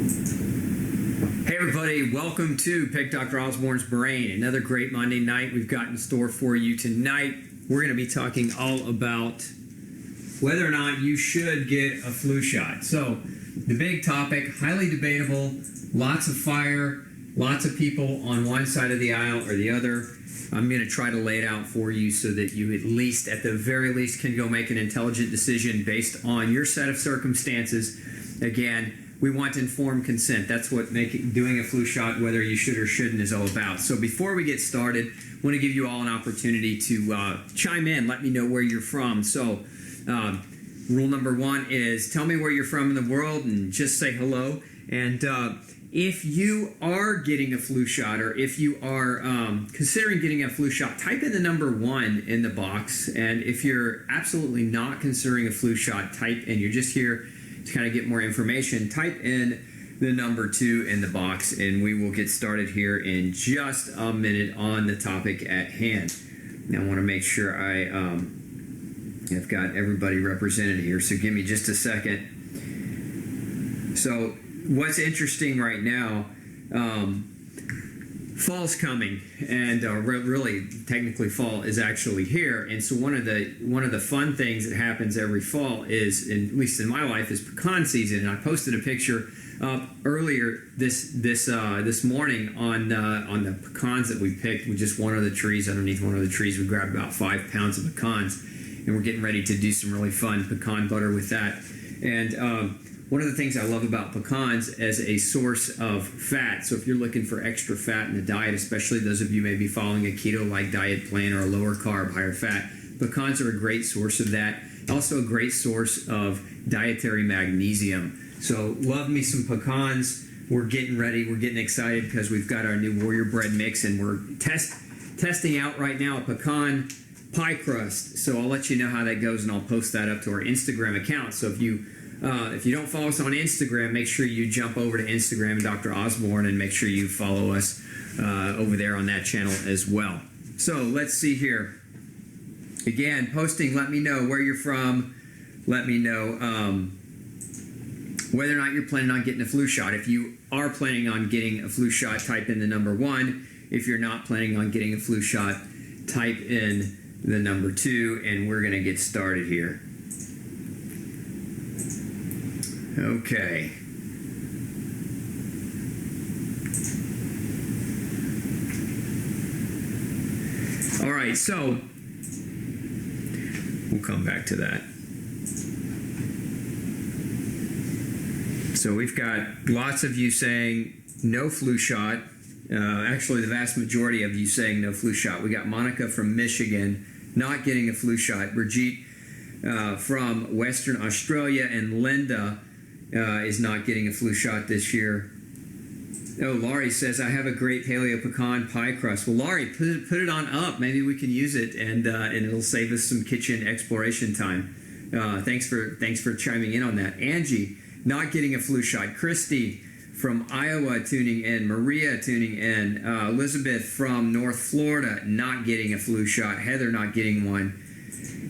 Hey everybody, welcome to Pick Dr. Osborne's Brain. Another great Monday night we've got in store for you tonight. We're going to be talking all about whether or not you should get a flu shot. So the big topic, highly debatable, lots of fire, lots of people on one side of the aisle or the other. I'm going to try to lay it out for you so that you at least, at the very least, can go make an intelligent decision based on your set of circumstances. Again, we want informed consent. That's what doing a flu shot, whether you should or shouldn't, is all about. So before we get started, I want to give you all an opportunity to chime in. Let me know where you're from. So rule number one is tell me where you're from in the world and just say hello. And if you are getting a flu shot, or if you are considering getting a flu shot, type in the number 1 in the box. And if you're absolutely not considering a flu shot, and you're just here to kind of get more information, type in the number 2 in the box, and we will get started here in just a minute on the topic at hand. Now I want to make sure I've got everybody represented here, so give me just a second. So what's interesting right now, fall's coming, and really technically fall is actually here. And so one of the fun things that happens every fall is, at least in my life, is pecan season. And I posted a picture earlier this morning on the pecans that we picked with just one of the trees. Underneath one of the trees, we grabbed about 5 pounds of pecans, and we're getting ready to do some really fun pecan butter with that. And one of the things I love about pecans as a source of fat, so if you're looking for extra fat in the diet, especially those of you maybe following a keto-like diet plan or a lower carb, higher fat, pecans are a great source of that. Also a great source of dietary magnesium. So love me some pecans. We're getting ready. We're getting excited because we've got our new Warrior Bread mix, and we're testing out right now a pecan pie crust. So I'll let you know how that goes, and I'll post that up to our Instagram account. So if you don't follow us on Instagram, make sure you jump over to Instagram, Dr. Osborne, and make sure you follow us over there on that channel as well. So let's see here. Again, posting, let me know where you're from. Let me know whether or not you're planning on getting a flu shot. If you are planning on getting a flu shot, type in the number 1. If you're not planning on getting a flu shot, type in the number 2, and we're going to get started here. Okay. All right, so we'll come back to that. So we've got lots of you saying no flu shot. Actually, the vast majority of you saying no flu shot. We got Monica from Michigan not getting a flu shot. Brigitte from Western Australia, and Linda is not getting a flu shot this year. Oh, Laurie says, I have a great paleo pecan pie crust. Well, Laurie, put it on up. Maybe we can use it, and it'll save us some kitchen exploration time. Thanks for chiming in on that. Angie, not getting a flu shot. Christy from Iowa tuning in. Maria tuning in. Elizabeth from North Florida not getting a flu shot. Heather not getting one.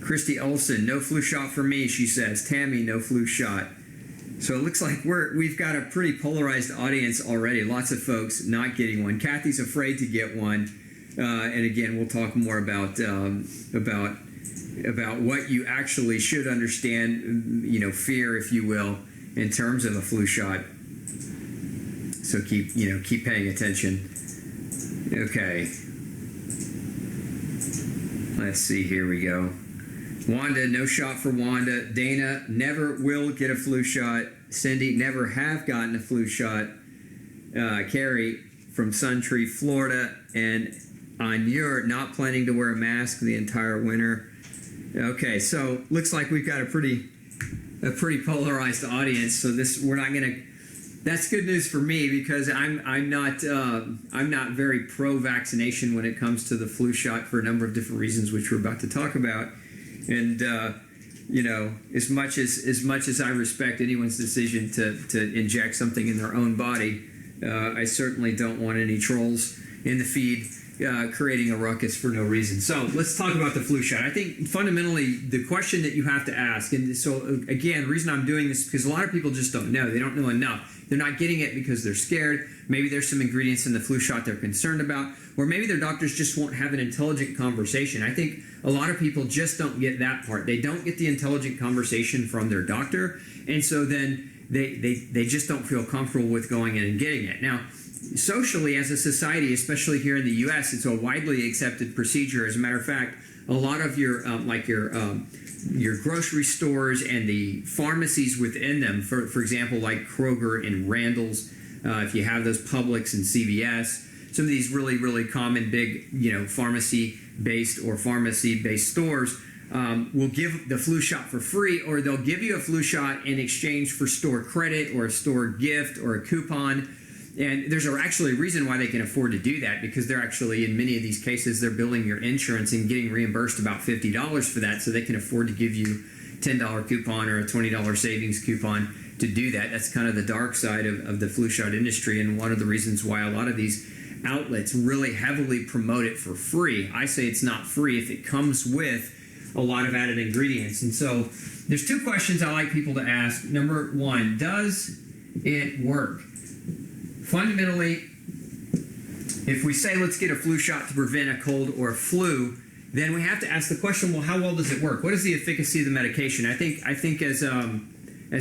Christy Olson, no flu shot for me, she says. Tammy, no flu shot. So it looks like we've got a pretty polarized audience already. Lots of folks not getting one. Kathy's afraid to get one. And again, we'll talk more about what you actually should understand, fear, if you will, in terms of a flu shot. So keep paying attention. Okay. Let's see, here we go. Wanda, no shot for Wanda. Dana, never will get a flu shot. Cindy, never have gotten a flu shot. Carrie from Suntree, Florida. And Anur, not planning to wear a mask the entire winter. Okay, so looks like we've got a pretty polarized audience. So we're not going to. That's good news for me, because I'm not very pro-vaccination when it comes to the flu shot for a number of different reasons, which we're about to talk about. And as much as I respect anyone's decision to inject something in their own body, I certainly don't want any trolls in the feed creating a ruckus for no reason. So let's talk about the flu shot. I think fundamentally the question that you have to ask, and so again, the reason I'm doing this is because a lot of people just don't know. They don't know enough. They're not getting it because they're scared. Maybe there's some ingredients in the flu shot they're concerned about, or maybe their doctors just won't have an intelligent conversation. I think a lot of people just don't get that part. They don't get the intelligent conversation from their doctor, and so then they just don't feel comfortable with going in and getting it. Now, socially, as a society, especially here in the U.S., it's a widely accepted procedure. As a matter of fact, a lot of your grocery stores and the pharmacies within them, for example, like Kroger and Randall's, if you have those Publix and CVS, some of these really, really common big, pharmacy-based stores will give the flu shot for free, or they'll give you a flu shot in exchange for store credit or a store gift or a coupon. And there's actually a reason why they can afford to do that, because they're actually, in many of these cases, they're billing your insurance and getting reimbursed about $50 for that, so they can afford to give you a $10 coupon or a $20 savings coupon to do that. That's kind of the dark side of the flu shot industry, and one of the reasons why a lot of these outlets really heavily promote it for free. I say it's not free if it comes with a lot of added ingredients. And so there's two questions I like people to ask. Number one, does it work? Fundamentally, if we say let's get a flu shot to prevent a cold or a flu, then we have to ask the question, well, how well does it work? What is the efficacy of the medication? I think as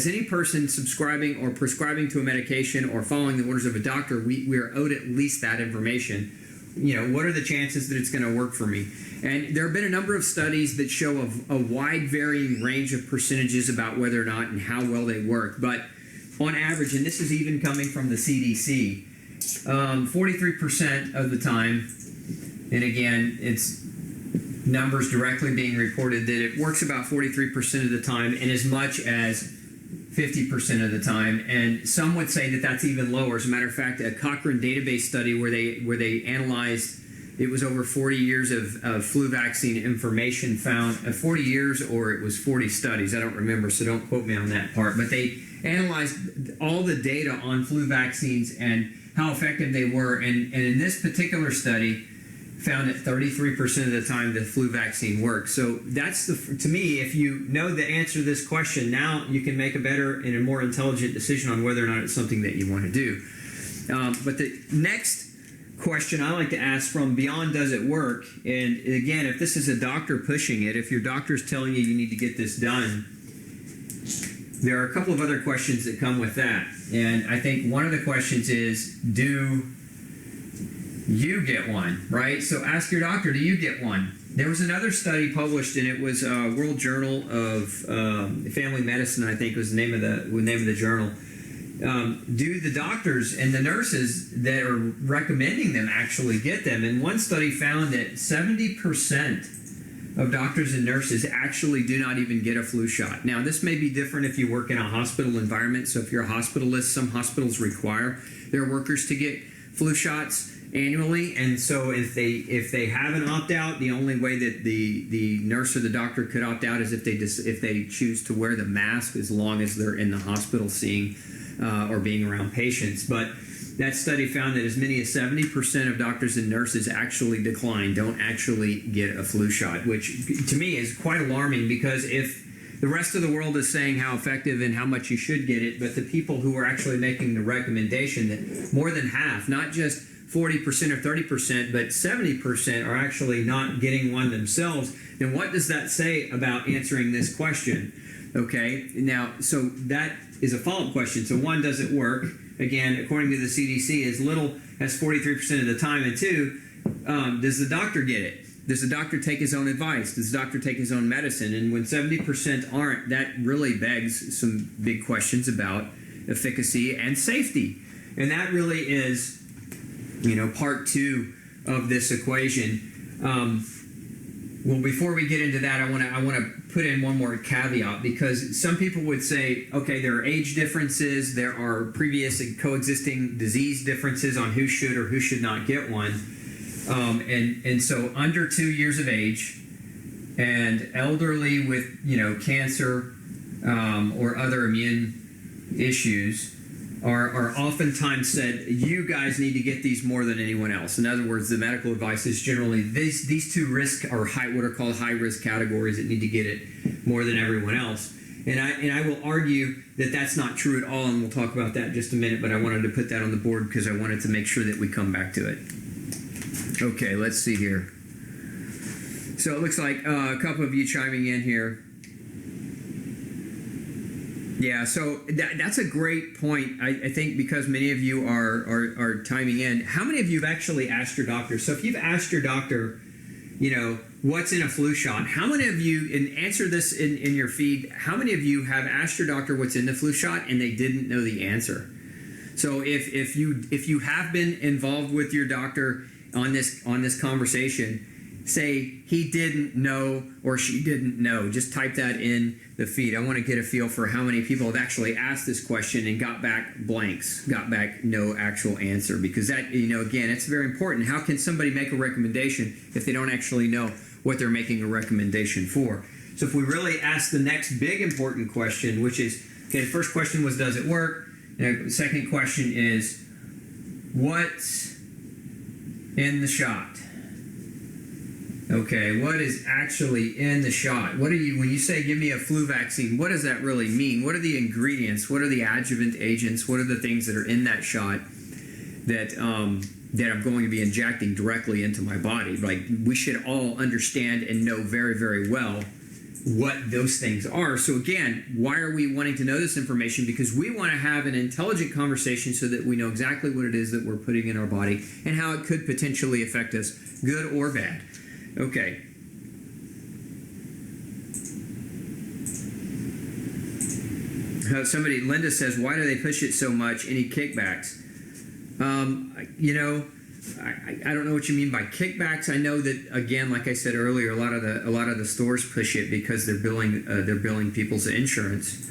any person subscribing or prescribing to a medication or following the orders of a doctor, we are owed at least that information. What are the chances that it's going to work for me? And there have been a number of studies that show a wide varying range of percentages about whether or not and how well they work. But on average, and this is even coming from the CDC, 43% of the time, and again, it's numbers directly being reported, that it works about 43% of the time, and as much as 50% of the time. And some would say that that's even lower. As a matter of fact, a Cochrane database study where they analyzed, it was over 40 years of flu vaccine information found, 40 years or it was 40 studies, I don't remember, so don't quote me on that part, but they analyzed all the data on flu vaccines and how effective they were, and in this particular study found that 33% of the time the flu vaccine works. So that's to me, if you know the answer to this question, now you can make a better and a more intelligent decision on whether or not it's something that you want to do. But the next question I like to ask from beyond does it work, and again, if this is a doctor pushing it, if your doctor's telling you need to get this done, there are a couple of other questions that come with that. And I think one of the questions is, do you get one, right? So ask your doctor, do you get one? There was another study published, and it was World Journal of Family Medicine, I think was the name of the journal. Do the doctors and the nurses that are recommending them actually get them? And one study found that 70% of doctors and nurses actually do not even get a flu shot. Now, this may be different if you work in a hospital environment. So if you're a hospitalist, some hospitals require their workers to get flu shots annually, and so if they have an opt-out, the only way that the nurse or the doctor could opt out is if they choose to wear the mask as long as they're in the hospital seeing or being around patients. But that study found that as many as 70% of doctors and nurses actually don't actually get a flu shot, which to me is quite alarming, because if the rest of the world is saying how effective and how much you should get it, but the people who are actually making the recommendation that more than half, not just 40% or 30%, but 70% are actually not getting one themselves, then what does that say about answering this question? Okay, now, so that is a follow-up question. So one, does it work? Again, according to the CDC, as little as 43% of the time. And two, does the doctor get it? Does the doctor take his own advice? Does the doctor take his own medicine? And when 70% aren't, that really begs some big questions about efficacy and safety. And that really is, part two of this equation. Well, before we get into that, I want to put in one more caveat, because some people would say, okay, there are age differences, there are previous and coexisting disease differences on who should or who should not get one. And so under 2 years of age and elderly with, cancer or other immune issues, are oftentimes said, you guys need to get these more than anyone else. In other words, the medical advice is generally these two risk or what are called high risk categories that need to get it more than everyone else. And I will argue that that's not true at all, and we'll talk about that in just a minute, but I wanted to put that on the board because I wanted to make sure that we come back to it. Okay, let's see here. So it looks like a couple of you chiming in here. Yeah, so that's a great point. I think because many of you are chiming in. How many of you have actually asked your doctor? So if you've asked your doctor, what's in a flu shot? How many of you, and answer this in your feed, how many of you have asked your doctor what's in the flu shot and they didn't know the answer? So if you have been involved with your doctor on this conversation, say he didn't know or she didn't know. Just type that in the feed. I want to get a feel for how many people have actually asked this question and got back blanks, got back no actual answer, because that, again, it's very important. How can somebody make a recommendation if they don't actually know what they're making a recommendation for? So if we really ask the next big important question, which is, okay, the first question was, does it work? And the second question is, what's in the shot? Okay, what is actually in the shot? When you say give me a flu vaccine, what does that really mean? What are the ingredients? What are the adjuvant agents? What are the things that are in that shot that I'm going to be injecting directly into my body? Like, we should all understand and know very, very well what those things are. So again, why are we wanting to know this information? Because we want to have an intelligent conversation so that we know exactly what it is that we're putting in our body and how it could potentially affect us, good or bad. Okay. Linda says, why do they push it so much? Any kickbacks? I don't know what you mean by kickbacks. I know that, again, like I said earlier, a lot of the stores push it because they're billing people's insurance.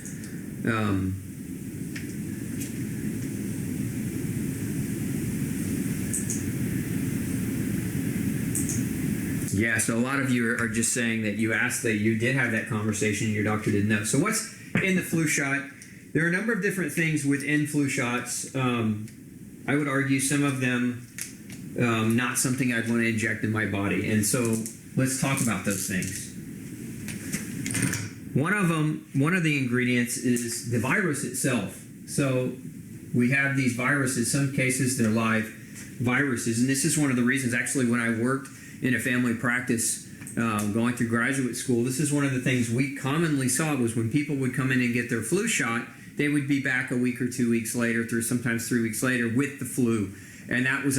Yeah, so a lot of you are just saying that you asked that you did have that conversation and your doctor didn't know. So what's in the flu shot? There are a number of different things within flu shots. I would argue some of them not something I'd want to inject in my body. And so let's talk about those things. One of the ingredients is the virus itself. So we have these viruses. Some cases they're live viruses. And this is one of the reasons, actually, when I worked in a family practice going through graduate school, this is one of the things we commonly saw was when people would come in and get their flu shot, they would be back a week or 2 weeks later, sometimes 3 weeks later, with the flu. And that was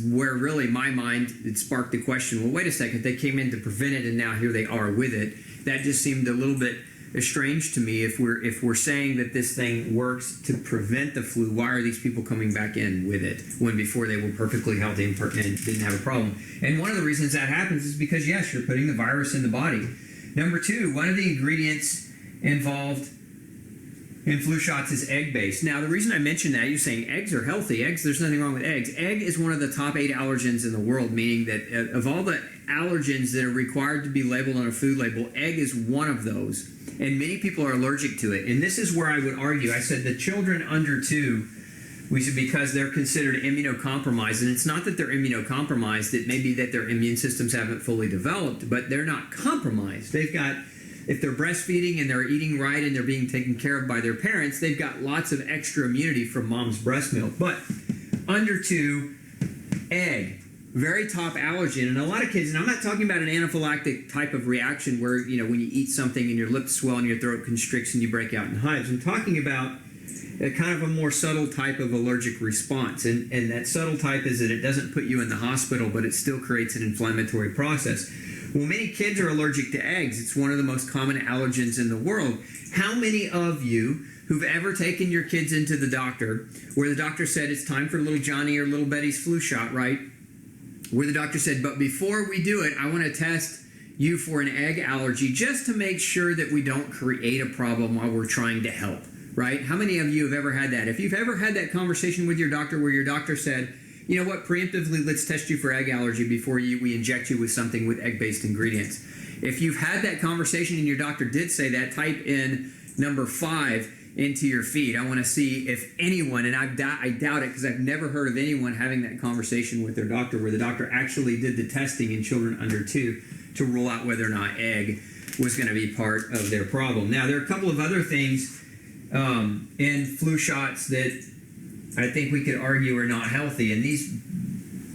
where really my mind, it sparked the question, well, wait a second, they came in to prevent it and now here they are with it. That just seemed a little bit strange to me. If we're saying that this thing works to prevent the flu, why are these people coming back in with it when before they were perfectly healthy and didn't have a problem? And one of the reasons that happens is because, yes, you're putting the virus in the body. Number two, one of the ingredients involved in flu shots is egg-based. Now, the reason I mention that, you're saying eggs are healthy. Eggs, there's nothing wrong with eggs. Egg is one of the top 8 allergens in the world, meaning that of all the allergens that are required to be labeled on a food label, egg is one of those. And many people are allergic to it. And this is where I would argue. I said the children under 2, because they're considered immunocompromised. And it's not that they're immunocompromised. It may be that their immune systems haven't fully developed, but they're not compromised. They've got, if they're breastfeeding and they're eating right and they're being taken care of by their parents, they've got lots of extra immunity from mom's breast milk. But under 2, egg. Very top allergen. And a lot of kids, and I'm not talking about an anaphylactic type of reaction where, when you eat something and your lips swell and your throat constricts and you break out in hives. I'm talking about a kind of a more subtle type of allergic response. And that subtle type is that it doesn't put you in the hospital, but it still creates an inflammatory process. Well, many kids are allergic to eggs. It's one of the most common allergens in the world. How many of you who've ever taken your kids into the doctor where the doctor said it's time for little Johnny or little Betty's flu shot, right? Where the doctor said, but before we do it, I want to test you for an egg allergy just to make sure that we don't create a problem while we're trying to help, right? How many of you have ever had that? If you've ever had that conversation with your doctor where your doctor said, you know what, preemptively, let's test you for egg allergy before we inject you with something with egg-based ingredients. If you've had that conversation and your doctor did say that, type in number 5. into your feed. I want to see if anyone, and I doubt it because I've never heard of anyone having that conversation with their doctor where the doctor actually did the testing in children under 2 to rule out whether or not egg was going to be part of their problem. Now, there are a couple of other things in flu shots that I think we could argue are not healthy, and these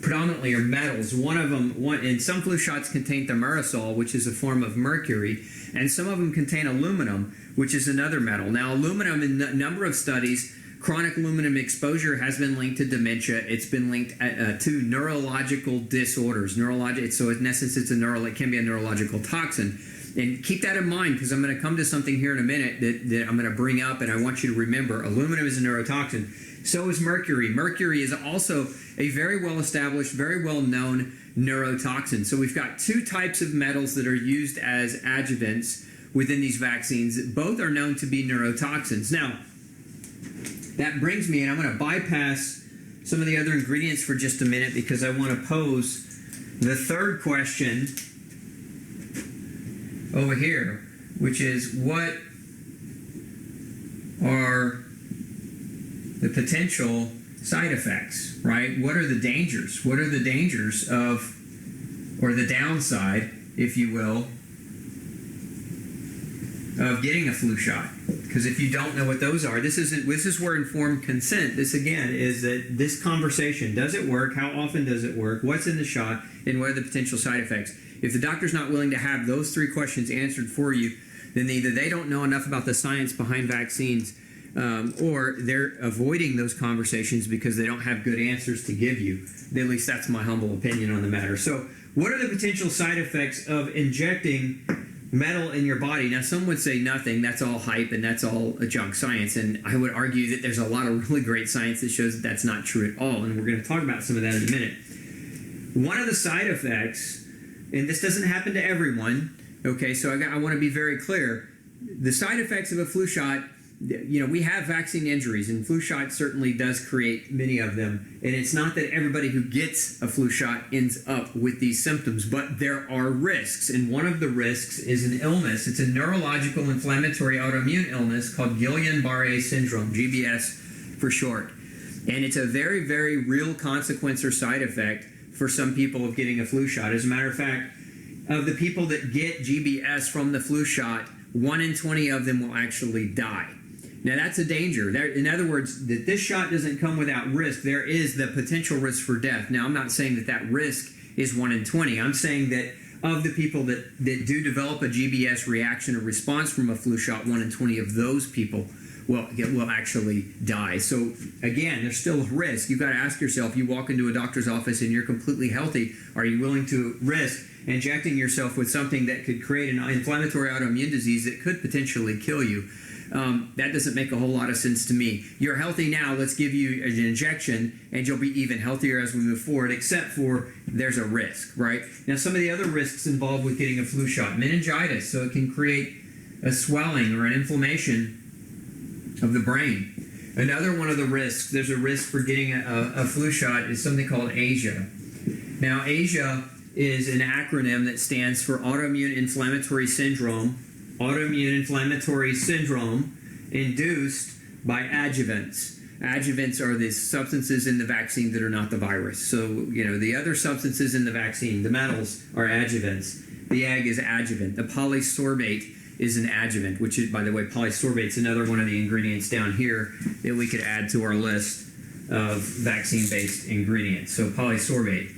predominantly are metals. And some flu shots contain thimerosal, which is a form of mercury, and some of them contain aluminum, which is another metal. Now, aluminum, in a number of studies, chronic aluminum exposure has been linked to dementia. It's been linked to neurological disorders. So in essence, it can be a neurological toxin. And keep that in mind, because I'm going to come to something here in a minute that I'm going to bring up, and I want you to remember, aluminum is a neurotoxin. So is mercury. Mercury is also a very well-established, very well-known neurotoxin. So we've got 2 types of metals that are used as adjuvants within these vaccines. Both are known to be neurotoxins. Now, that brings me, and I'm going to bypass some of the other ingredients for just a minute because I want to pose the third question over here, which is what are the potential side effects, right? What are the dangers? What are the dangers of, or the downside, if you will, of getting a flu shot? Because if you don't know what those are, this is where informed consent, this again is that this conversation, does it work? How often does it work? What's in the shot? And what are the potential side effects? If the doctor's not willing to have those 3 questions answered for you, then either they don't know enough about the science behind vaccines, or they're avoiding those conversations because they don't have good answers to give you. At least that's my humble opinion on the matter. So what are the potential side effects of injecting metal in your body? Now, some would say nothing. That's all hype and that's all junk science. And I would argue that there's a lot of really great science that shows that that's not true at all. And we're going to talk about some of that in a minute. One of the side effects, and this doesn't happen to everyone, okay, so I want to be very clear. The side effects of a flu shot, we have vaccine injuries, and flu shot certainly does create many of them. And it's not that everybody who gets a flu shot ends up with these symptoms, but there are risks. And one of the risks is an illness. It's a neurological inflammatory autoimmune illness called Guillain-Barré syndrome, GBS for short. And it's a very, very real consequence or side effect for some people of getting a flu shot. As a matter of fact, of the people that get GBS from the flu shot, 1 in 20 of them will actually die. Now, that's a danger. In other words, that this shot doesn't come without risk. There is the potential risk for death. Now, I'm not saying that that risk is 1 in 20. I'm saying that of the people that do develop a GBS reaction or response from a flu shot, 1 in 20 of those people will actually die. So, again, there's still a risk. You've got to ask yourself, you walk into a doctor's office and you're completely healthy, are you willing to risk injecting yourself with something that could create an inflammatory autoimmune disease that could potentially kill you? That doesn't make a whole lot of sense to me. You're healthy now, let's give you an injection and you'll be even healthier as we move forward, except for there's a risk, right? Now, some of the other risks involved with getting a flu shot, meningitis, so it can create a swelling or an inflammation of the brain. Another one of the risks, there's a risk for getting a flu shot, is something called ASIA. Now, ASIA is an acronym that stands for autoimmune inflammatory syndrome induced by adjuvants. Adjuvants are the substances in the vaccine that are not the virus. So, the other substances in the vaccine, the metals, are adjuvants. The egg is adjuvant. The polysorbate is an adjuvant, which is, by the way, polysorbate is another one of the ingredients down here that we could add to our list of vaccine-based ingredients. So polysorbate.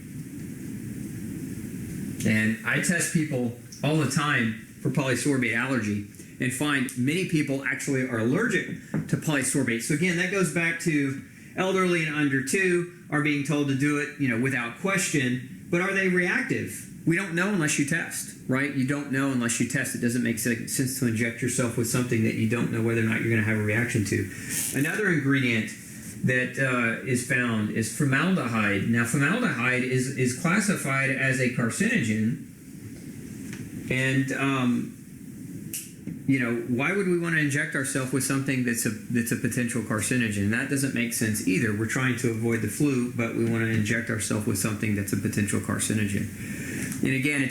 And I test people all the time for polysorbate allergy and find many people actually are allergic to polysorbate. So again, that goes back to elderly and under 2 are being told to do it, without question, but are they reactive? We don't know unless you test, right? You don't know unless you test. It doesn't make sense to inject yourself with something that you don't know whether or not you're going to have a reaction to. Another ingredient that is found is formaldehyde. Now, formaldehyde is classified as a carcinogen, and why would we want to inject ourselves with something that's a potential carcinogen? That doesn't make sense either. We're trying to avoid the flu, but we want to inject ourselves with something that's a potential carcinogen. And again,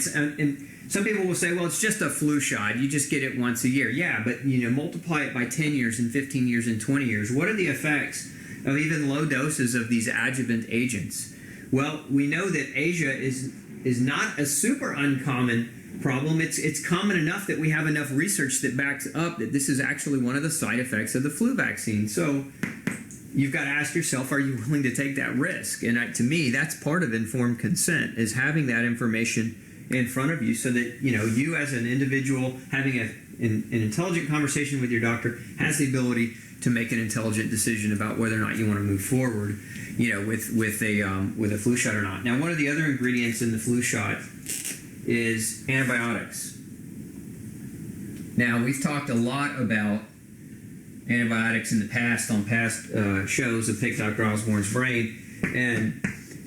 some people will say, well, it's just a flu shot. You just get it once a year. Yeah, but multiply it by 10 years and 15 years and 20 years. What are the effects of even low doses of these adjuvant agents? Well, we know that Asia is not a super uncommon problem. It's common enough that we have enough research that backs up that this is actually one of the side effects of the flu vaccine. So you've got to ask yourself, are you willing to take that risk? And to me, that's part of informed consent, is having that information in front of you so that you as an individual having an intelligent conversation with your doctor has the ability to make an intelligent decision about whether or not you want to move forward with a flu shot or not. Now, one of the other ingredients in the flu shot is antibiotics. Now, we've talked a lot about antibiotics in the past on past shows of Pick Dr. Osborne's Brain, and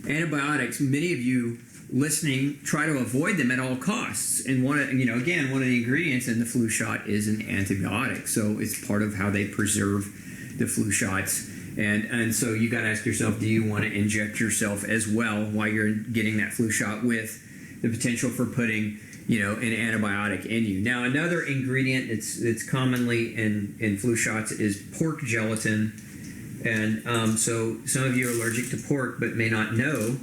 antibiotics, many of you listening try to avoid them at all costs, and one of the ingredients in the flu shot is an antibiotic, so it's part of how they preserve the flu shots. And so you got to ask yourself, do you want to inject yourself as well while you're getting that flu shot, with the potential for putting an antibiotic in you? Now, another ingredient that's commonly in flu shots is pork gelatin, and so some of you are allergic to pork but may not know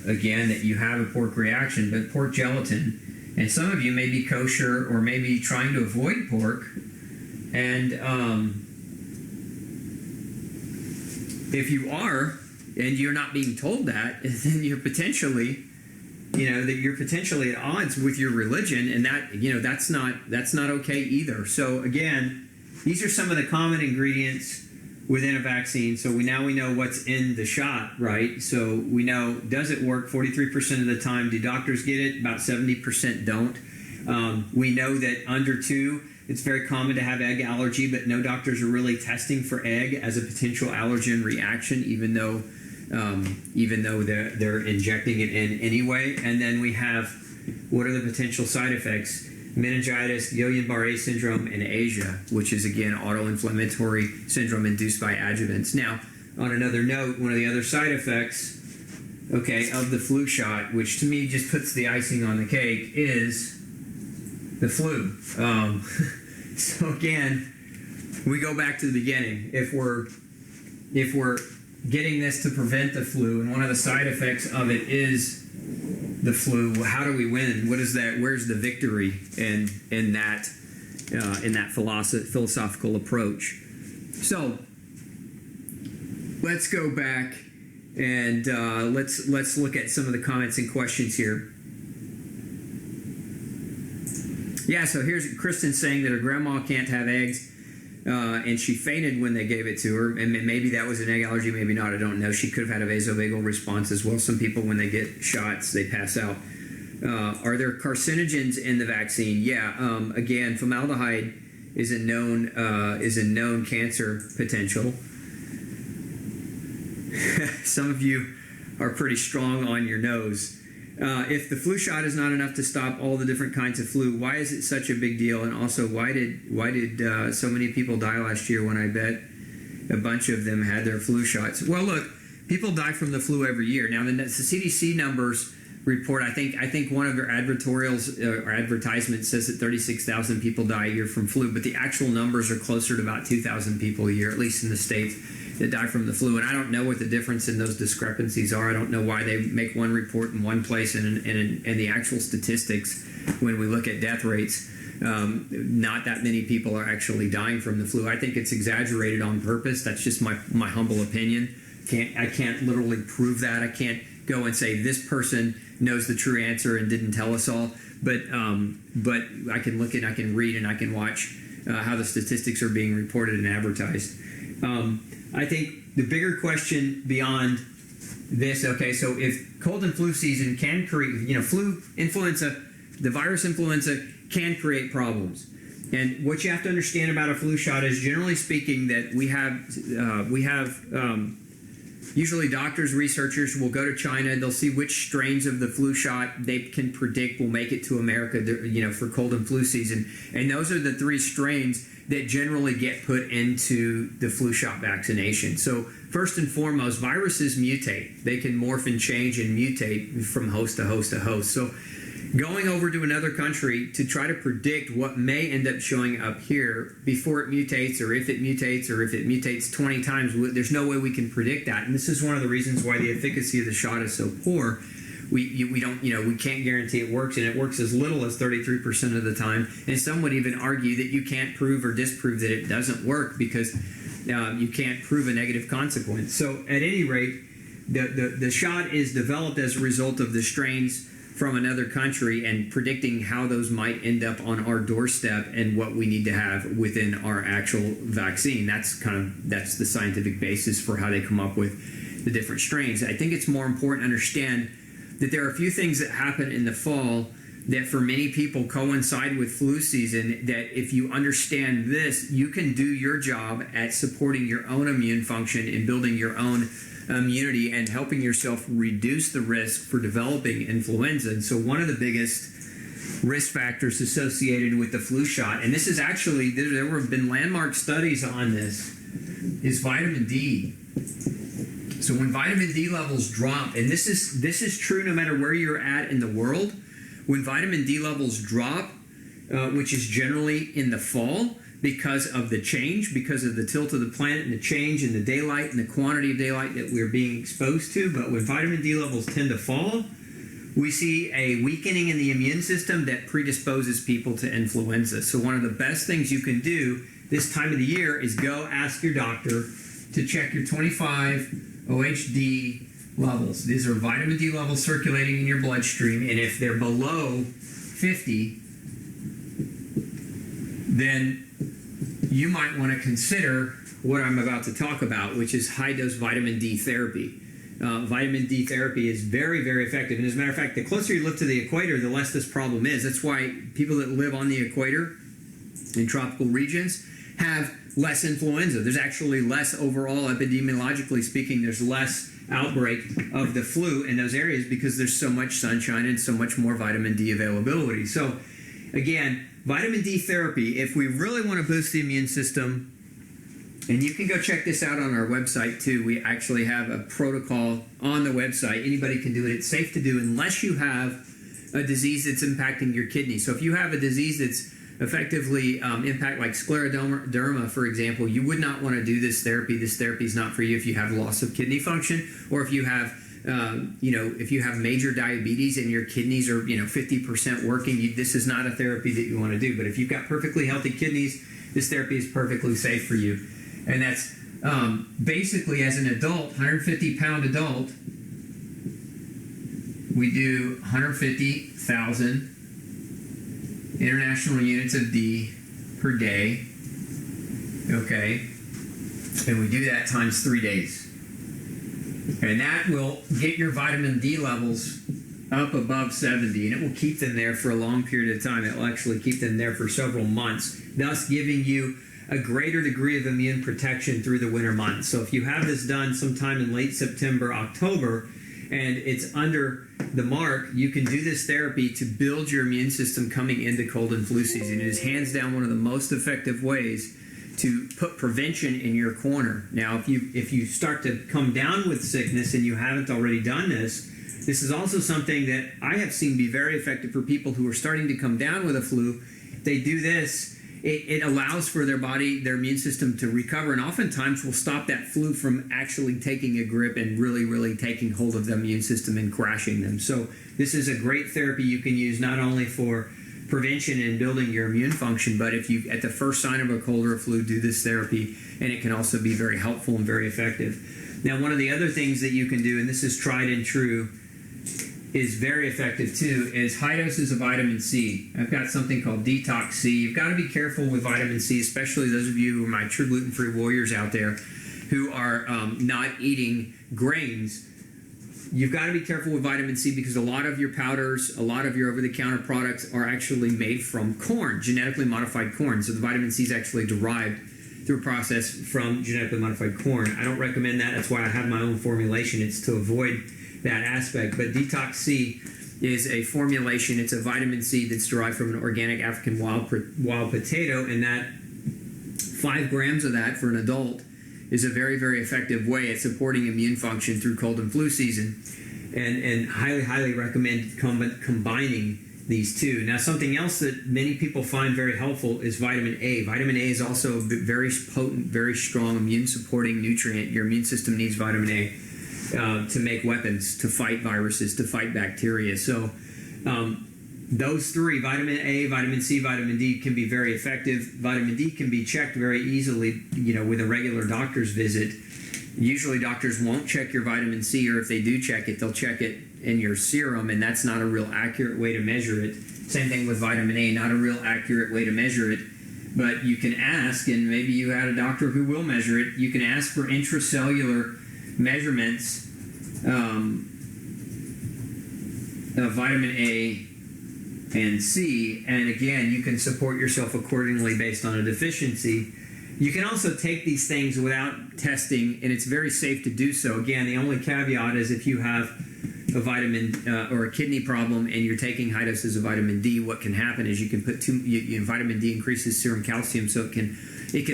again that you have a pork reaction. But pork gelatin, and some of you may be kosher or maybe trying to avoid pork, and if you are and you're not being told that, then you're potentially at odds with your religion, and that's not okay either. So again, these are some of the common ingredients within a vaccine. So we know what's in the shot, right? So we know, does it work? 43% of the time. Do doctors get it? About 70% don't. We know that under 2, it's very common to have egg allergy, but no doctors are really testing for egg as a potential allergen reaction, even though they're injecting it in anyway. And then we have, what are the potential side effects? Meningitis, Guillain-Barré syndrome, and Asia, which is again autoinflammatory syndrome induced by adjuvants. Now, on another note, one of the other side effects, of the flu shot, which to me just puts the icing on the cake, is the flu. So again, we go back to the beginning. If we're getting this to prevent the flu, and one of the side effects of it is the flu, well, how do we win? What is that? Where's the victory in that philosophical approach? So let's go back and let's look at some of the comments and questions here. Yeah, so here's Kristen saying that her grandma can't have eggs, and she fainted when they gave it to her. And maybe that was an egg allergy, maybe not, I don't know. She could have had a vasovagal response as well. Some people, when they get shots, they pass out. Are there carcinogens in the vaccine? Yeah, again, formaldehyde is a known cancer potential. Some of you are pretty strong on your nose. If the flu shot is not enough to stop all the different kinds of flu, why is it such a big deal? And also, why did so many people die last year when I bet a bunch of them had their flu shots? Well, look, people die from the flu every year. Now, the CDC numbers report, I think one of their advertorials or advertisements says that 36,000 people die a year from flu, but the actual numbers are closer to about 2,000 people a year, at least in the States, that die from the flu. And I don't know what the difference in those discrepancies are. I don't know why they make one report in one place and the actual statistics, when we look at death rates, not that many people are actually dying from the flu. I think it's exaggerated on purpose. That's just my humble opinion. I can't literally prove that. I can't go and say this person knows the true answer and didn't tell us all. But I can look and I can read and I can watch how the statistics are being reported and advertised. I think the bigger question beyond this, so if cold and flu season can create, the virus influenza can create problems. And what you have to understand about a flu shot is, generally speaking, that we have usually doctors, researchers will go to China. They'll see which strains of the flu shot they can predict will make it to America, for cold and flu season. And those are the 3 strains that generally get put into the flu shot vaccination. So first and foremost, viruses mutate. They can morph and change and mutate from host to host to host. So Going over to another country to try to predict what may end up showing up here before it mutates, or if it mutates 20 times, there's no way we can predict that. And this is one of the reasons why the efficacy of the shot is so poor. We don't, we can't guarantee it works, and it works as little as 33% of the time. And some would even argue that you can't prove or disprove that it doesn't work because you can't prove a negative consequence. So at any rate, the shot is developed as a result of the strains from another country and predicting how those might end up on our doorstep and what we need to have within our actual vaccine. That's the scientific basis for how they come up with the different strains. I think it's more important to understand that there are a few things that happen in the fall that for many people coincide with flu season, that if you understand this, you can do your job at supporting your own immune function and building your own immunity and helping yourself reduce the risk for developing influenza. And so one of the biggest risk factors associated with the flu shot, and this is actually, there have been landmark studies on this, is vitamin D. So when vitamin D levels drop, and this is true no matter where you're at in the world, when vitamin D levels drop, which is generally in the fall, because of the change, because of the tilt of the planet and the change in the daylight and the quantity of daylight that we're being exposed to. But when vitamin D levels tend to fall, we see a weakening in the immune system that predisposes people to influenza. So one of the best things you can do this time of the year is go ask your doctor to check your 25 OHD levels. These are vitamin D levels circulating in your bloodstream, and if they're below 50, then you might want to consider what I'm about to talk about, which is high-dose vitamin D therapy. Vitamin D therapy is very, very effective. And as a matter of fact, the closer you live to the equator, the less this problem is. That's why people that live on the equator in tropical regions have less influenza. There's actually less overall, epidemiologically speaking, there's less outbreak of the flu in those areas because there's so much sunshine and so much more vitamin D availability. So again, vitamin D therapy, if we really want to boost the immune system, and you can go check this out on our website too. We actually have a protocol on the website. Anybody can do it. It's safe to do unless you have a disease that's impacting your kidneys. So if you have a disease that's effectively impact like scleroderma, for example, you would not want to do this therapy. This therapy is not for you if you have loss of kidney function, or if you have if you have major diabetes and your kidneys are 50% working. This is not a therapy that you want to do. But if you've got perfectly healthy kidneys, this therapy is perfectly safe for you. And that's basically, as an adult, 150-pound adult, we do 150,000 international units of D per day, okay? And we do that times 3 days. And that will get your vitamin D levels up above 70, and it will keep them there for a long period of time. It will actually keep them there for several months, thus giving you a greater degree of immune protection through the winter months. So if you have this done sometime in late September, October, and it's under the mark, you can do this therapy to build your immune system coming into cold and flu season. It is hands down one of the most effective ways to put prevention in your corner. Now, if you start to come down with sickness and you haven't already done this, this is also something that I have seen be very effective for people who are starting to come down with a flu. They do this. It allows for their body, their immune system to recover, and oftentimes will stop that flu from actually taking a grip and really, really taking hold of the immune system and crashing them. So this is a great therapy you can use not only for prevention and building your immune function, but if you, at the first sign of a cold or a flu, do this therapy, and it can also be very helpful and very effective. Now, one of the other things that you can do, and this is tried and true, is very effective too, is high doses of vitamin C. I've got something called Detox C. You've got to be careful with vitamin C, especially those of you who are my true gluten-free warriors out there who are not eating grains. You've got to be careful with vitamin C because a lot of your powders, a lot of your over-the-counter products are actually made from corn, genetically modified corn. So the vitamin C is actually derived through a process from genetically modified corn. I don't recommend that. That's why I have my own formulation. It's to avoid that aspect. But Detox C is a formulation. It's a vitamin C that's derived from an organic African wild potato, and that 5 grams of that for an adult is a very, very effective way at supporting immune function through cold and flu season. And highly, highly recommend combining these two. Now, something else that many people find very helpful is vitamin A. Vitamin A is also a very potent, very strong immune-supporting nutrient. Your immune system needs vitamin A to make weapons, to fight viruses, to fight bacteria. So those three, vitamin A, vitamin C, vitamin D, can be very effective. Vitamin D can be checked very easily, with a regular doctor's visit. Usually doctors won't check your vitamin C, or if they do check it, they'll check it in your serum, and that's not a real accurate way to measure it. Same thing with vitamin A, not a real accurate way to measure it. But you can ask, and maybe you had a doctor who will measure it, you can ask for intracellular measurements of vitamin A and C, and again, you can support yourself accordingly based on a deficiency. You can also take these things without testing, and it's very safe to do so. Again, the only caveat is if you have a vitamin or a kidney problem and you're taking high doses of vitamin D, what can happen is you can put vitamin D increases serum calcium, so it can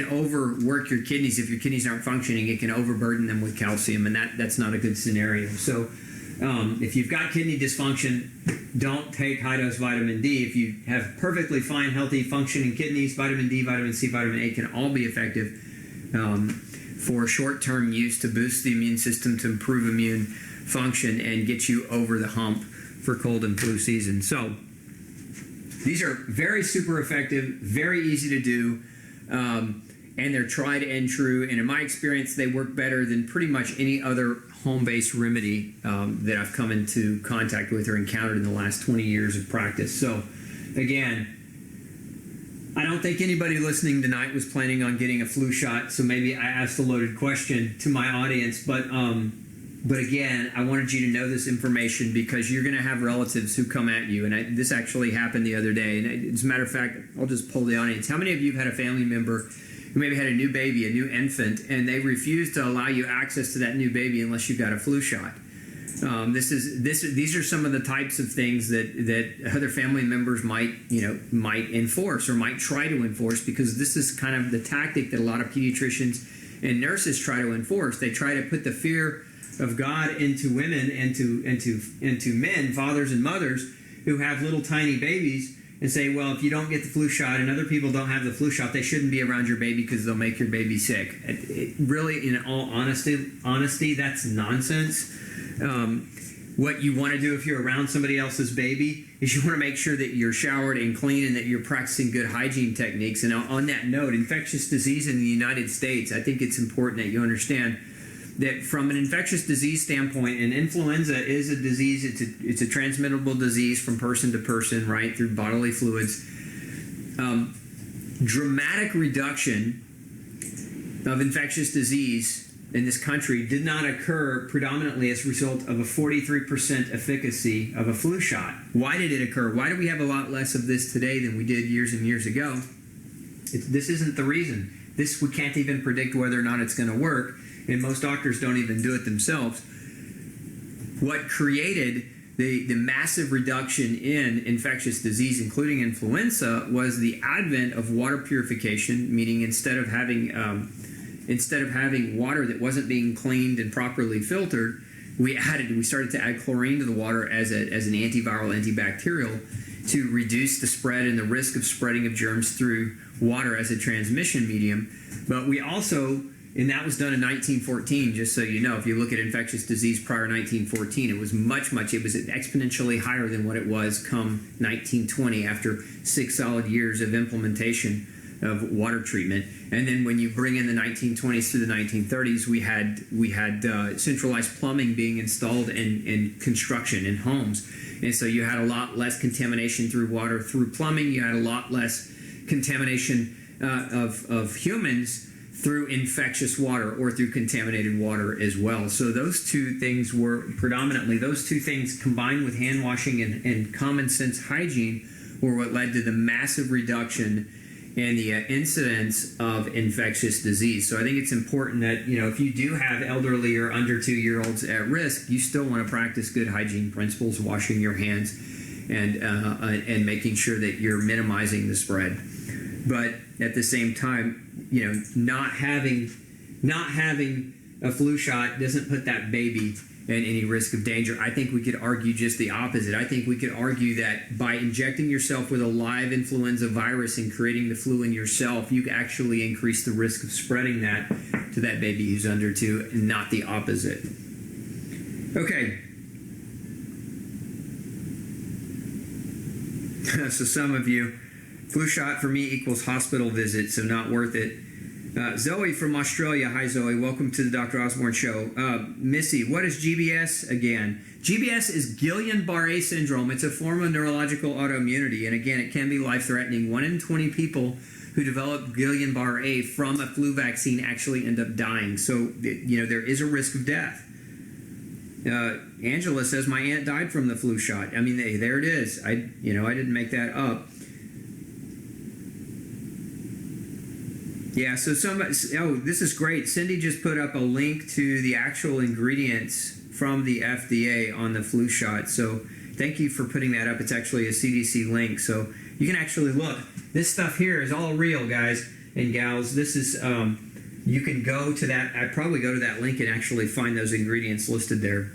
overwork your kidneys. If your kidneys aren't functioning, it can overburden them with calcium, and that's not a good scenario. So if you've got kidney dysfunction, don't take high-dose vitamin D. If you have perfectly fine, healthy, functioning kidneys, vitamin D, vitamin C, vitamin A can all be effective for short-term use to boost the immune system, to improve immune function, and get you over the hump for cold and flu season. So these are very super effective, very easy to do, and they're tried and true. And in my experience, they work better than pretty much any other home-based remedy that I've come into contact with or encountered in the last 20 years of practice. So again, I don't think anybody listening tonight was planning on getting a flu shot, so maybe I asked a loaded question to my audience, but again, I wanted you to know this information because you're going to have relatives who come at you, and this actually happened the other day. And as a matter of fact, I'll just poll the audience. How many of you have had a family member who maybe had a new baby, a new infant, and they refused to allow you access to that new baby unless you got a flu shot? These are some of the types of things that other family members might enforce or might try to enforce, because this is kind of the tactic that a lot of pediatricians and nurses try to enforce. They try to put the fear of God into women and into men, fathers and mothers who have little tiny babies, and say, well, if you don't get the flu shot and other people don't have the flu shot, they shouldn't be around your baby because they'll make your baby sick. Really, in all honesty, that's nonsense. What you want to do if you're around somebody else's baby is you want to make sure that you're showered and clean and that you're practicing good hygiene techniques. And on that note, infectious disease in the United States, I think it's important that you understand that from an infectious disease standpoint, and influenza is a disease, it's a transmittable disease from person to person, right, through bodily fluids. Dramatic reduction of infectious disease in this country did not occur predominantly as a result of a 43% efficacy of a flu shot. Why did it occur? Why do we have a lot less of this today than we did years and years ago? This isn't the reason. We can't even predict whether or not it's going to work. And most doctors don't even do it themselves. What created the massive reduction in infectious disease, including influenza, was the advent of water purification, meaning instead of having water that wasn't being cleaned and properly filtered, we started to add chlorine to the water as an antiviral, antibacterial, to reduce the spread and the risk of spreading of germs through water as a transmission medium. But we also, and that was done in 1914, just so you know. If you look at infectious disease prior to 1914, it was it was exponentially higher than what it was come 1920, after 6 solid years of implementation of water treatment. And then when you bring in the 1920s through the 1930s, we had centralized plumbing being installed in construction in homes. And so you had a lot less contamination through water through plumbing. You had a lot less contamination of humans through infectious water or through contaminated water as well. So those two things combined with hand washing and common sense hygiene were what led to the massive reduction in the incidence of infectious disease. So I think it's important that, if you do have elderly or under 2-year-olds at risk, you still want to practice good hygiene principles, washing your hands and making sure that you're minimizing the spread. But at the same time, not having a flu shot doesn't put that baby and any risk of danger. I think we could argue just the opposite. I think we could argue that by injecting yourself with a live influenza virus and creating the flu in yourself, you actually increase the risk of spreading that to that baby who's under 2, and not the opposite. Okay. So some of you, flu shot for me equals hospital visit, so not worth it. Zoe from Australia. Hi, Zoe. Welcome to the Dr. Osborne Show. Missy, what is GBS again? GBS is Guillain-Barré syndrome. It's a form of neurological autoimmunity, and again, it can be life-threatening. 1 in 20 people who develop Guillain-Barré from a flu vaccine actually end up dying. So, there is a risk of death. Angela says, my aunt died from the flu shot. I mean, there it is. I didn't make that up. Yeah, so this is great. Cindy just put up a link to the actual ingredients from the FDA on the flu shot. So thank you for putting that up. It's actually a CDC link. So you can actually look. This stuff here is all real, guys and gals. This is, you can go to that. I'd probably go to that link and actually find those ingredients listed there.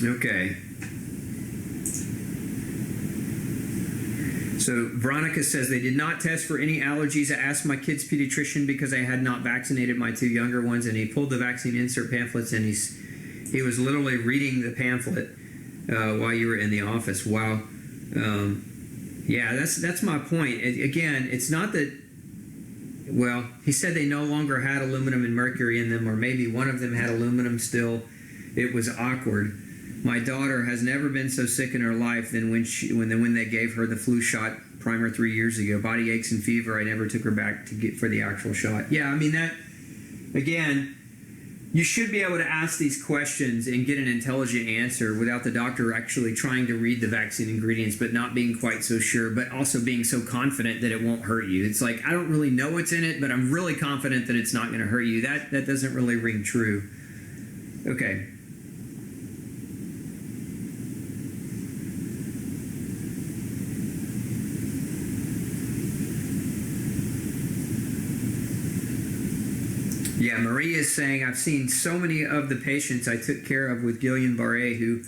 Okay. So Veronica says, they did not test for any allergies. I asked my kid's pediatrician because I had not vaccinated my 2 younger ones, and he pulled the vaccine insert pamphlets, and he was literally reading the pamphlet while you were in the office. Wow. Yeah, that's my point. Again, it's not that, well, he said they no longer had aluminum and mercury in them, or maybe one of them had aluminum still. It was awkward. My daughter has never been so sick in her life than when they gave her the flu shot primer 3 years ago. Body aches and fever. I never took her back to get for the actual shot. Yeah, I mean, that, again, you should be able to ask these questions and get an intelligent answer without the doctor actually trying to read the vaccine ingredients but not being quite so sure, but also being so confident that it won't hurt you. It's like, I don't really know what's in it, but I'm really confident that it's not going to hurt you. That doesn't really ring true. Okay. Yeah, Maria is saying, I've seen so many of the patients I took care of with Guillain-Barré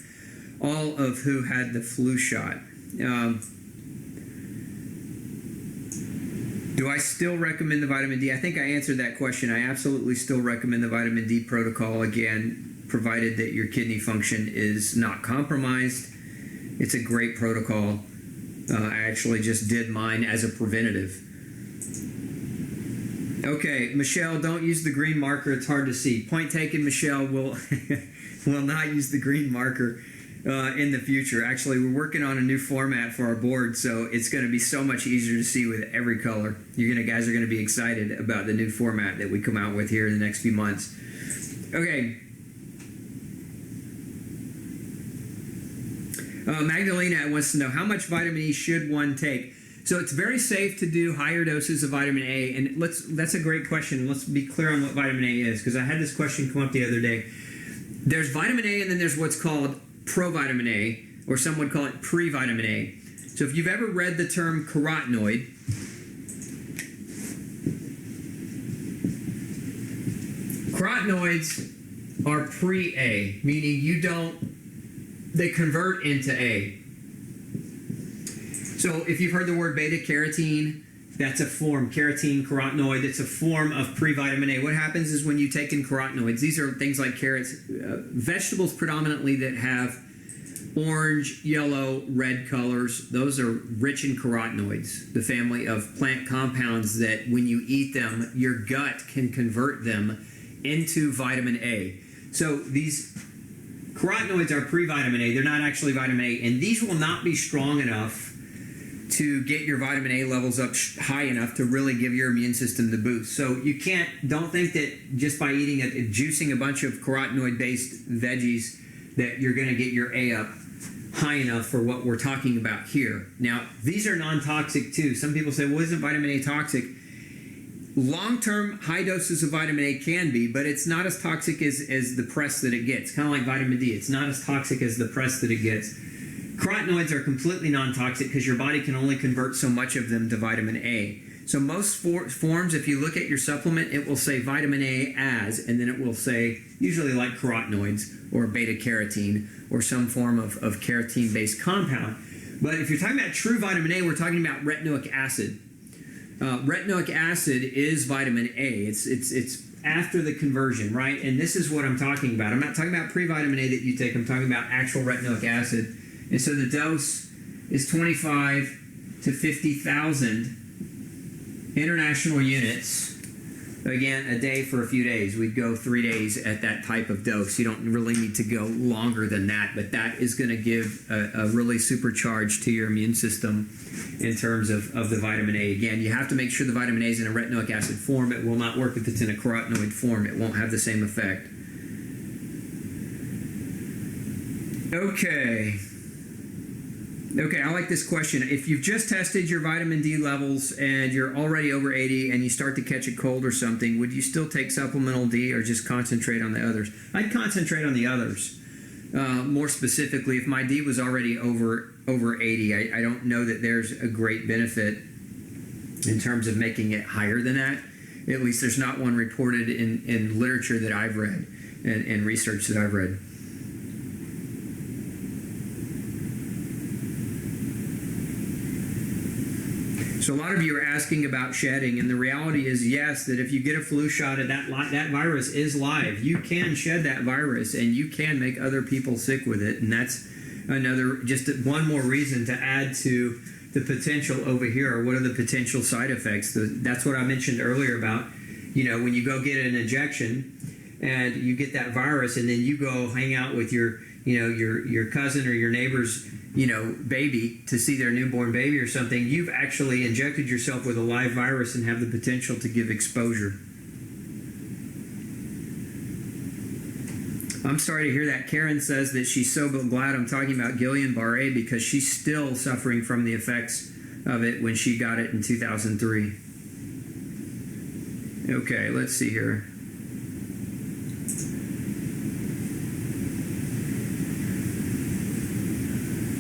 all of who had the flu shot. Do I still recommend the vitamin D? I think I answered that question. I absolutely still recommend the vitamin D protocol, again, provided that your kidney function is not compromised. It's a great protocol. I actually just did mine as a preventative. Okay, Michelle, don't use the green marker. It's hard to see. Point taken, Michelle. Will not use the green marker in the future. Actually, we're working on a new format for our board, so it's going to be so much easier to see with every color. Guys are going to be excited about the new format that we come out with here in the next few months. Okay. Magdalena wants to know, how much vitamin E should one take? So it's very safe to do higher doses of vitamin A, and that's a great question. Let's be clear on what vitamin A is, because I had this question come up the other day. There's vitamin A, and then there's what's called provitamin A, or some would call it pre-vitamin A. So if you've ever read the term carotenoid, carotenoids are pre-A, meaning they convert into A. So if you've heard the word beta-carotene, that's a form, carotene, carotenoid, it's a form of pre-vitamin A. What happens is when you take in carotenoids, these are things like carrots, vegetables predominantly that have orange, yellow, red colors. Those are rich in carotenoids, the family of plant compounds that when you eat them, your gut can convert them into vitamin A. So these carotenoids are pre-vitamin A. They're not actually vitamin A, and these will not be strong enough to get your vitamin A levels up high enough to really give your immune system the boost. So you don't think that just by juicing a bunch of carotenoid-based veggies that you're going to get your A up high enough for what we're talking about here. Now, these are non-toxic too. Some people say, well, isn't vitamin A toxic? Long-term high doses of vitamin A can be, but it's not as toxic as the press that it gets. Kind of like vitamin D. It's not as toxic as the press that it gets. Carotenoids are completely non-toxic because your body can only convert so much of them to vitamin A. So most forms, if you look at your supplement, it will say vitamin A as, and then it will say usually like carotenoids or beta carotene or some form of keratin-based compound. But if you're talking about true vitamin A, we're talking about retinoic acid. Retinoic acid is vitamin A. It's after the conversion, right? And this is what I'm talking about. I'm not talking about pre-vitamin A that you take. I'm talking about actual retinoic acid. And so the dose is 25 to 50,000 international units, again, a day for a few days. We'd go 3 days at that type of dose. You don't really need to go longer than that, but that is going to give a really supercharge to your immune system in terms of the vitamin A. Again, you have to make sure the vitamin A is in a retinoic acid form. It will not work if it's in a carotenoid form. It won't have the same effect. Okay, I like this question. If you've just tested your vitamin D levels and you're already over 80 and you start to catch a cold or something, would you still take supplemental D or just concentrate on the others? I'd concentrate on the others. More specifically, if my D was already over 80, I don't know that there's a great benefit in terms of making it higher than that. At least there's not one reported in literature that I've read and research that I've read. So a lot of you are asking about shedding, and the reality is, yes, that if you get a flu shot, that virus is live. You can shed that virus, and you can make other people sick with it, and that's just one more reason to add to the potential over here. What are the potential side effects? That's what I mentioned earlier about, when you go get an injection and you get that virus, and then you go hang out with your cousin or your neighbor's baby to see their newborn baby or something, you've actually injected yourself with a live virus and have the potential to give exposure. I'm sorry to hear that. Karen says that she's so glad I'm talking about Guillain-Barré because she's still suffering from the effects of it when she got it in 2003. Okay, let's see here.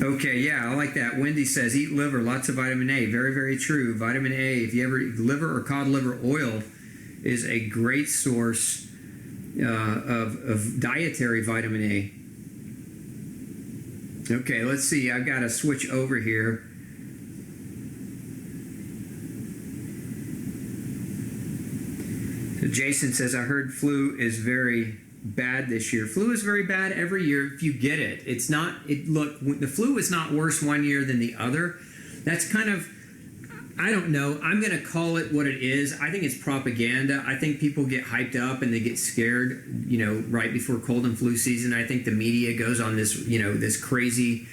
Okay, yeah, I like that. Wendy says, eat liver, lots of vitamin A. Very, very true. Vitamin A, if you ever eat liver or cod liver oil, is a great source of dietary vitamin A. Okay, let's see. I've got to switch over here. So Jason says, I heard flu is very bad this year. Flu is very bad every year if you get it. Look, the flu is not worse one year than the other. That's kind of, I don't know. I'm going to call it what it is. I think it's propaganda. I think people get hyped up and they get scared, right before cold and flu season. I think the media goes on this, this crazy,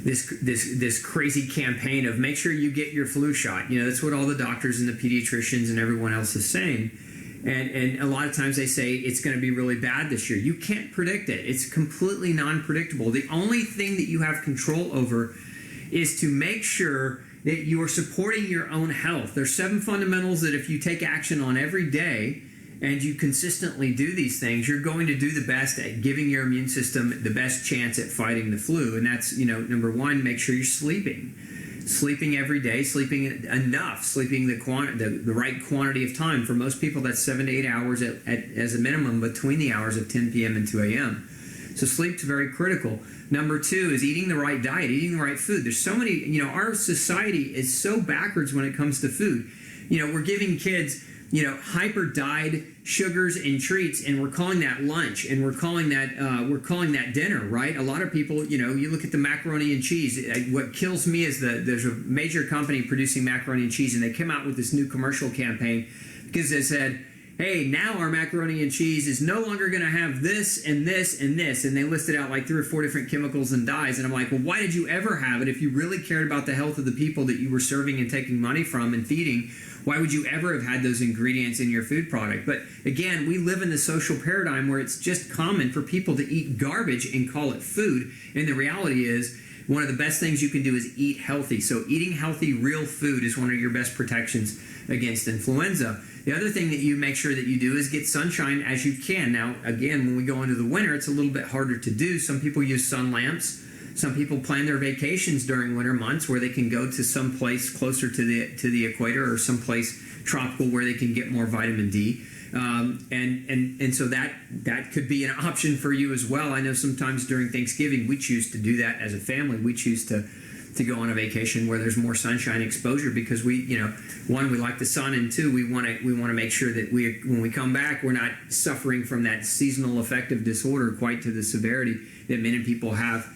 this crazy campaign of make sure you get your flu shot. That's what all the doctors and the pediatricians and everyone else is saying. And a lot of times they say it's going to be really bad this year. You can't predict it. It's completely non-predictable. The only thing that you have control over is to make sure that you are supporting your own health. There's 7 fundamentals that if you take action on every day and you consistently do these things, you're going to do the best at giving your immune system the best chance at fighting the flu. And that's, number one, make sure you're sleeping. Sleeping every day, sleeping enough, sleeping the right quantity of time. For most people, that's 7 to 8 hours as a minimum between the hours of 10 p.m. and 2 a.m. So sleep's very critical. Number 2 is eating the right diet, eating the right food. There's so many, our society is so backwards when it comes to food. We're giving kids, hyper dyed sugars and treats, and we're calling that lunch, and we're calling that dinner, right? A lot of people, you look at the macaroni and cheese. What kills me is there's a major company producing macaroni and cheese, and they came out with this new commercial campaign because they said, hey, now our macaroni and cheese is no longer going to have this and this and this, and they listed out like 3 or 4 different chemicals and dyes, and I'm like, well, why did you ever have it if you really cared about the health of the people that you were serving and taking money from and feeding? Why would you ever have had those ingredients in your food product? But again, we live in the social paradigm where it's just common for people to eat garbage and call it food. And the reality is, one of the best things you can do is eat healthy. So eating healthy, real food is one of your best protections against influenza. The other thing that you make sure that you do is get sunshine as you can. Now, again, when we go into the winter, it's a little bit harder to do. Some people use sun lamps. Some people plan their vacations during winter months where they can go to some place closer to the equator or someplace tropical where they can get more vitamin D. And so that could be an option for you as well. I know sometimes during Thanksgiving we choose to do that as a family. We choose to go on a vacation where there's more sunshine exposure because one, we like the sun, and two, we want to make sure that when we come back, we're not suffering from that seasonal affective disorder quite to the severity that many people have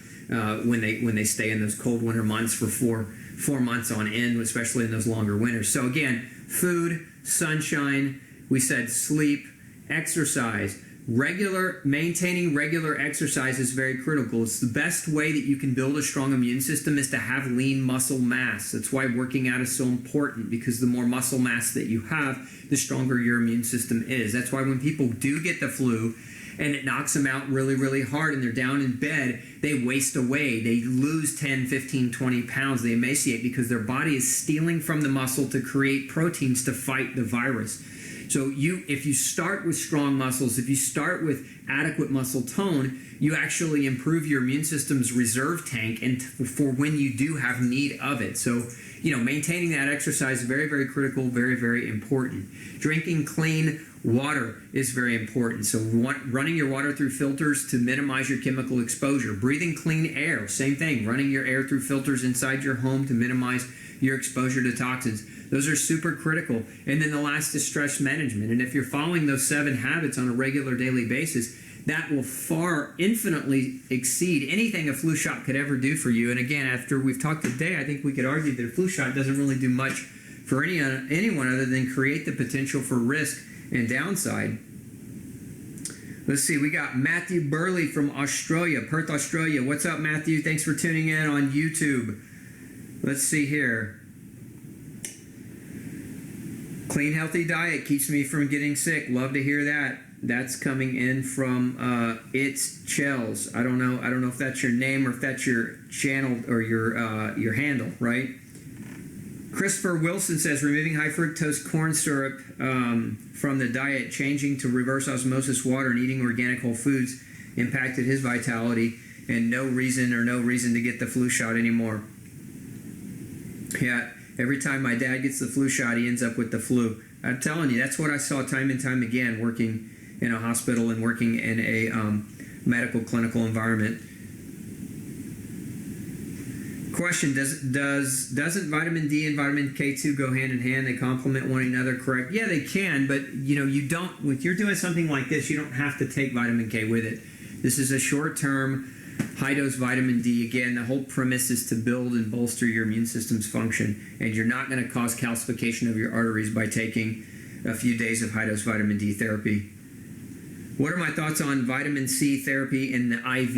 when they stay in those cold winter months for four months on end, especially in those longer winters. So again, food, sunshine, we said sleep, exercise. Maintaining regular exercise is very critical. It's the best way that you can build a strong immune system is to have lean muscle mass. That's why working out is so important, because the more muscle mass that you have, the stronger your immune system is. That's why when people do get the flu and it knocks them out really, really hard and they're down in bed, they waste away. They lose 10, 15, 20 pounds. They emaciate because their body is stealing from the muscle to create proteins to fight the virus. So if you start with strong muscles, if you start with adequate muscle tone, you actually improve your immune system's reserve tank and for when you do have need of it. So, maintaining that exercise is very, very critical, very, very important. Drinking clean water is very important. So running your water through filters to minimize your chemical exposure. Breathing clean air, same thing. Running your air through filters inside your home to minimize your exposure to toxins. Those are super critical. And then the last is stress management. And if you're following those 7 habits on a regular daily basis, that will far infinitely exceed anything a flu shot could ever do for you. And again, after we've talked today, I think we could argue that a flu shot doesn't really do much for anyone other than create the potential for risk and downside. Let's see, we got Matthew Burley from Australia, Perth, Australia. What's up, Matthew? Thanks for tuning in on YouTube. Let's see here. Clean, healthy diet keeps me from getting sick. Love to hear that. That's coming in from It's Chels. I don't know if that's your name or if that's your channel or your handle, right? Christopher Wilson says removing high fructose corn syrup from the diet, changing to reverse osmosis water, and eating organic whole foods impacted his vitality, and no reason to get the flu shot anymore. Yeah, every time my dad gets the flu shot, he ends up with the flu. I'm telling you, that's what I saw time and time again working in a hospital and working in a medical clinical environment. Question, doesn't vitamin D and vitamin K2 go hand in hand? They complement one another, correct? Yeah, they can, but you don't, if you're doing something like this, you don't have to take vitamin K with it. This is a short-term high-dose vitamin D. Again, the whole premise is to build and bolster your immune system's function, and you're not going to cause calcification of your arteries by taking a few days of high-dose vitamin D therapy. What are my thoughts on vitamin C therapy in the IV?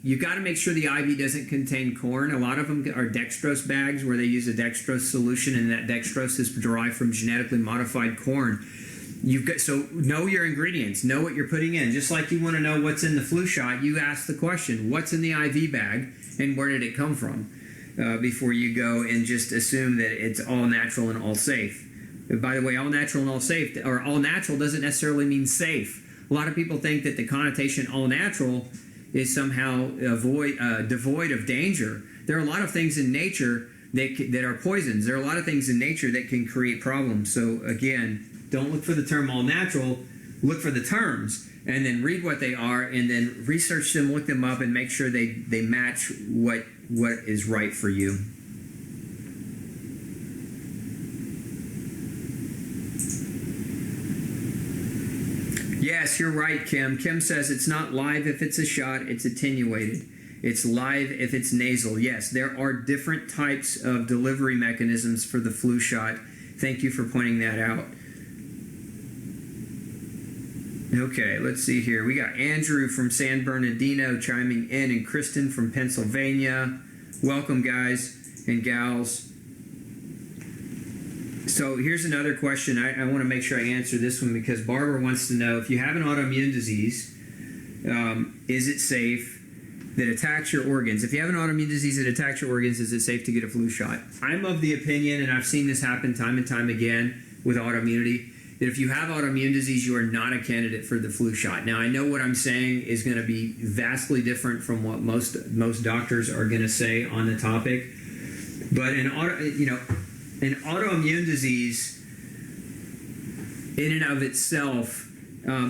You got to make sure the IV doesn't contain corn. A lot of them are dextrose bags where they use a dextrose solution, and that dextrose is derived from genetically modified corn. So know your ingredients, know what you're putting in. Just like you want to know what's in the flu shot, you ask the question, what's in the IV bag and where did it come from? Before you go and just assume that it's all natural and all safe. By the way, all natural and all safe, or all natural doesn't necessarily mean safe. A lot of people think that the connotation all natural is somehow devoid of danger. There are a lot of things in nature that are poisons. There are a lot of things in nature that can create problems. So again, don't look for the term all natural, look for the terms, and then read what they are, and then research them, look them up, and make sure they match what is right for you. Yes, you're right, Kim. Kim says it's not live if it's a shot, it's attenuated. It's live if it's nasal. Yes, there are different types of delivery mechanisms for the flu shot. Thank you for pointing that out. Okay, let's see here. We got Andrew from San Bernardino chiming in, and Kristen from Pennsylvania. Welcome, guys and gals. So here's another question. I want to make sure I answer this one because Barbara wants to know, if you have an autoimmune disease, is it safe that attacks your organs? If you have an autoimmune disease that attacks your organs, is it safe to get a flu shot? I'm of the opinion, and I've seen this happen time and time again with autoimmunity, that if you have autoimmune disease, you are not a candidate for the flu shot. Now, I know what I'm saying is going to be vastly different from what most doctors are going to say on the topic, but an autoimmune disease in and of itself,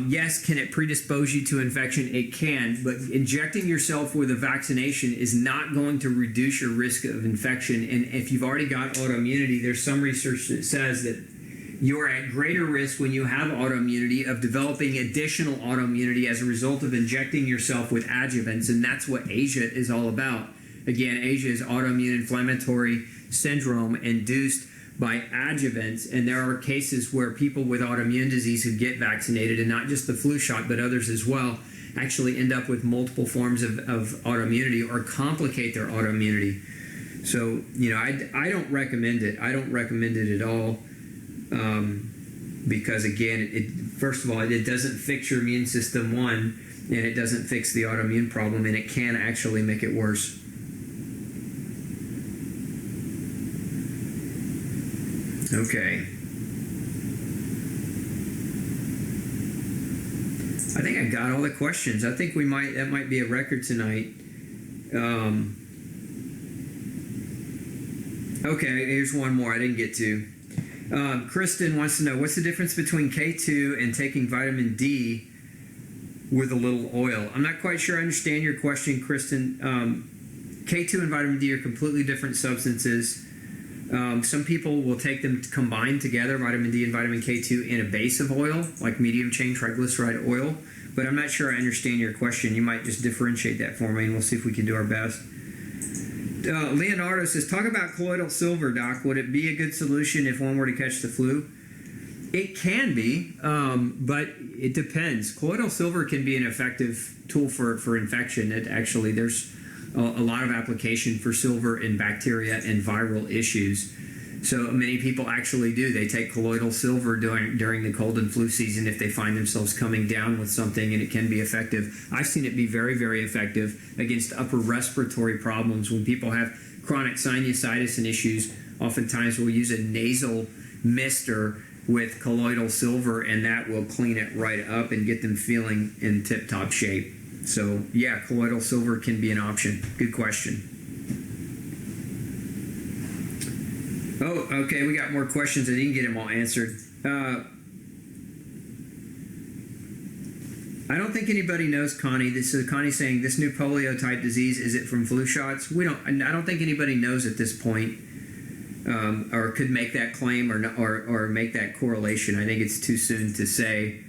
yes, can it predispose you to infection? It can, but injecting yourself with a vaccination is not going to reduce your risk of infection. And if you've already got autoimmunity, there's some research that says that you're at greater risk when you have autoimmunity of developing additional autoimmunity as a result of injecting yourself with adjuvants, and that's what ASIA is all about. Again, ASIA is autoimmune inflammatory syndrome induced by adjuvants, and there are cases where people with autoimmune disease who get vaccinated, and not just the flu shot but others as well, actually end up with multiple forms of autoimmunity or complicate their autoimmunity. So, I don't recommend it. I don't recommend it at all, because again, first of all, it doesn't fix your immune system, one, and it doesn't fix the autoimmune problem, and it can actually make it worse. Okay. I think I got all the questions. I think that might be a record tonight. Okay, here's one more I didn't get to. Kristen wants to know, what's the difference between K2 and taking vitamin D with a little oil? I'm not quite sure I understand your question, Kristen. K2 and vitamin D are completely different substances. Some people will take them combined together, vitamin D and vitamin K2, in a base of oil, like medium chain triglyceride oil. But I'm not sure I understand your question. You might just differentiate that for me, and we'll see if we can do our best. Leonardo says, talk about colloidal silver, Doc. Would it be a good solution if one were to catch the flu? It can be, but it depends. Colloidal silver can be an effective tool for infection. There's a lot of application for silver in bacteria and viral issues. So many people actually do. They take colloidal silver during the cold and flu season if they find themselves coming down with something, and it can be effective. I've seen it be very, very effective against upper respiratory problems. When people have chronic sinusitis and issues, oftentimes we'll use a nasal mister with colloidal silver, and that will clean it right up and get them feeling in tip-top shape. So, yeah, colloidal silver can be an option. Good question. Oh, okay, we got more questions. I didn't get them all answered. I don't think anybody knows, Connie. Connie's saying, this new polio type disease, is it from flu shots? I don't think anybody knows at this point, or could make that claim or make that correlation. I think it's too soon to say.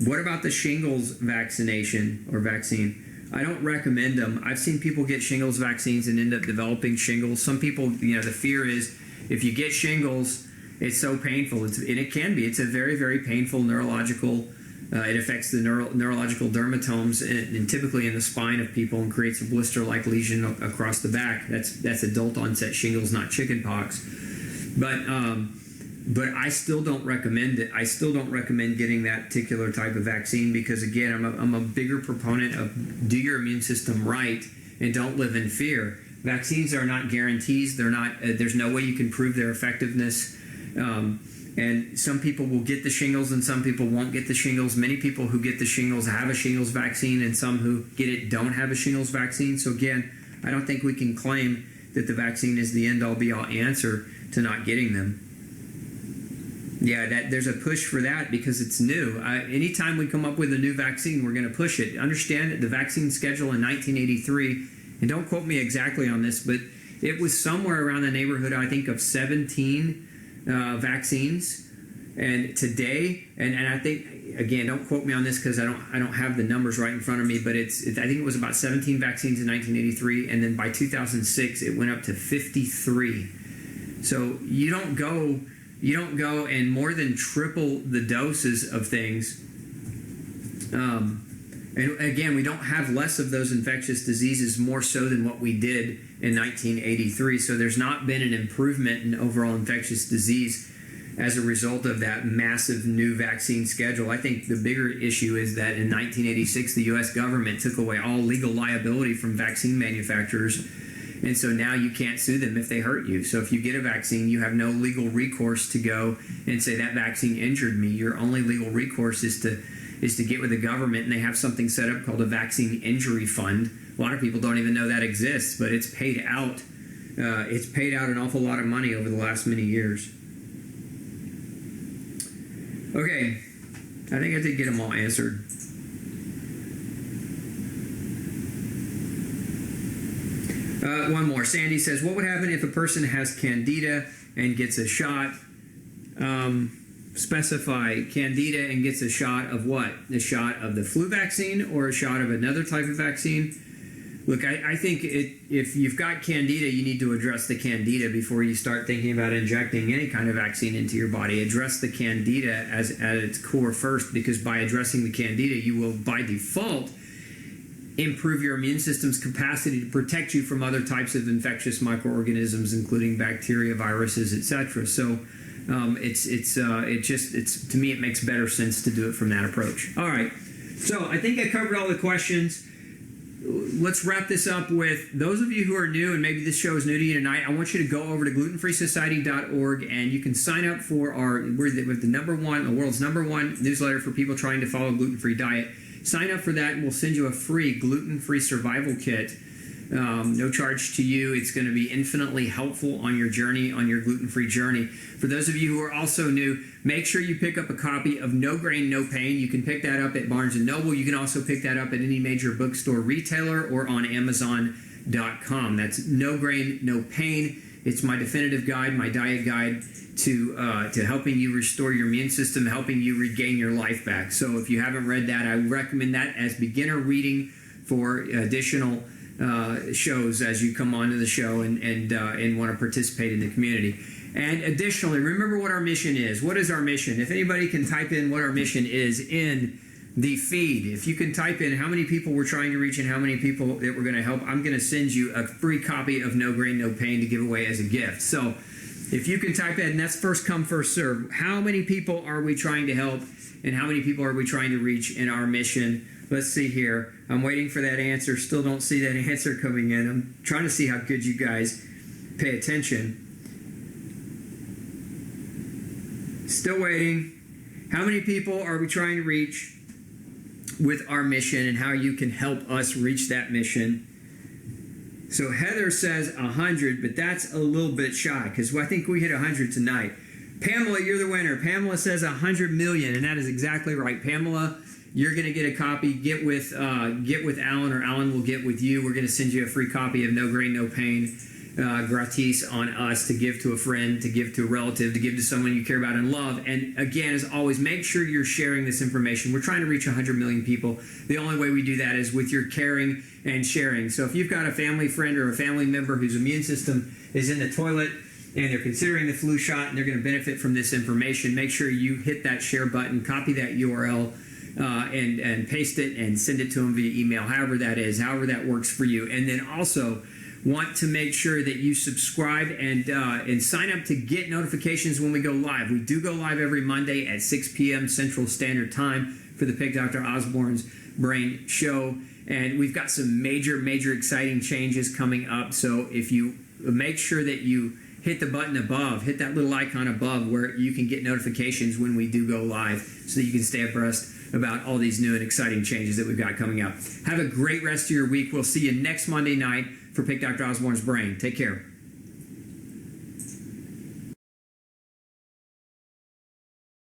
What about the shingles vaccination or vaccine? I don't recommend them. I've seen people get shingles vaccines and end up developing shingles. Some people, the fear is if you get shingles, it's so painful. And it can be. It's a very, very painful neurological. It affects the neurological dermatomes and typically in the spine of people and creates a blister-like lesion across the back. That's adult onset shingles, not chickenpox. But I still don't recommend it. I still don't recommend getting that particular type of vaccine because, again, I'm a bigger proponent of do your immune system right and don't live in fear. Vaccines are not guarantees. They're not. There's no way you can prove their effectiveness. And some people will get the shingles and some people won't get the shingles. Many people who get the shingles have a shingles vaccine, and some who get it don't have a shingles vaccine. So, again, I don't think we can claim that the vaccine is the end-all be-all answer to not getting them. Yeah, there's a push for that because it's new. Anytime we come up with a new vaccine, we're going to push it. Understand that the vaccine schedule in 1983, and don't quote me exactly on this, but it was somewhere around the neighborhood, I think, of 17 vaccines. And today, and I think, again, don't quote me on this because I don't have the numbers right in front of me, but I think it was about 17 vaccines in 1983, and then by 2006 it went up to 53. So you don't go and more than triple the doses of things. And again, we don't have less of those infectious diseases, more so than what we did in 1983. So there's not been an improvement in overall infectious disease as a result of that massive new vaccine schedule. I think the bigger issue is that in 1986, the U.S. government took away all legal liability from vaccine manufacturers And so now you can't sue them if they hurt you. So if you get a vaccine, you have no legal recourse to go and say that vaccine injured me. Your only legal recourse is to get with the government, and they have something set up called a vaccine injury fund. A lot of people don't even know that exists, but it's paid out. It's paid out an awful lot of money over the last many years. Okay, I think I did get them all answered. One more. Sandy says, what would happen if a person has candida and gets a shot? Specify candida and gets a shot of what? A shot of the flu vaccine or a shot of another type of vaccine? Look, I think if you've got candida, you need to address the candida before you start thinking about injecting any kind of vaccine into your body. Address the candida at its core first, because by addressing the candida, you will, by default, improve your immune system's capacity to protect you from other types of infectious microorganisms, including bacteria, viruses, etc. So it's to me, it makes better sense to do it from that approach. All right, so I think I covered all the questions. Let's wrap this up with those of you who are new, and maybe this show is new to you tonight. I want you to go over to glutenfreesociety.org, and you can sign up for we're the world's number one newsletter for people trying to follow a gluten-free diet. Sign up for that, and we'll send you a free Gluten Free Survival Kit. No charge to you. It's going to be infinitely helpful on your journey, on your gluten-free journey. For those of you who are also new, make sure you pick up a copy of No Grain, No Pain. You can pick that up at Barnes & Noble. You can also pick that up at any major bookstore retailer or on Amazon.com. That's No Grain, No Pain. It's my definitive guide, my diet guide to helping you restore your immune system, helping you regain your life back. So if you haven't read that, I recommend that as beginner reading for additional shows as you come onto the show and want to participate in the community. And additionally, remember what our mission is. What is our mission? If anybody can type in what our mission is in the feed, if you can type in how many people we're trying to reach and how many people that we're going to help, I'm going to send you a free copy of No Grain, No Pain to give away as a gift. So if you can type in, and that's first come, first serve, how many people are we trying to help and how many people are we trying to reach in our mission? Let's see here. I'm waiting for that answer. Still don't see that answer coming in. I'm trying to see how good you guys pay attention. Still waiting. How many people are we trying to reach with our mission and how you can help us reach that mission? So Heather says 100, but that's a little bit shy because I think we hit 100 tonight. Pamela, you're the winner. Pamela says 100 million, and that is exactly right. Pamela, you're going to get a copy. Get with Alan, or Alan will get with you. We're going to send you a free copy of No Grain, No Pain, gratis on us, to give to a friend, to give to a relative, to give to someone you care about and love. And again, as always, make sure you're sharing this information. We're trying to reach 100 million people. The only way we do that is with your caring and sharing. So if you've got a family friend or a family member whose immune system is in the toilet and they're considering the flu shot and they're going to benefit from this information, make sure you hit that share button, copy that URL, and paste it and send it to them via email, however that is, however that works for you. And then also want to make sure that you subscribe and sign up to get notifications when we go live. We do go live every Monday at 6 p.m. Central Standard Time for the Pick Dr. Osborne's Brain Show. And we've got some major exciting changes coming up. So if you make sure that you hit the button above, hit that little icon above where you can get notifications when we do go live so that you can stay abreast about all these new and exciting changes that we've got coming up. Have a great rest of your week. We'll see you next Monday night for Pick Dr. Osborne's Brain. Take care.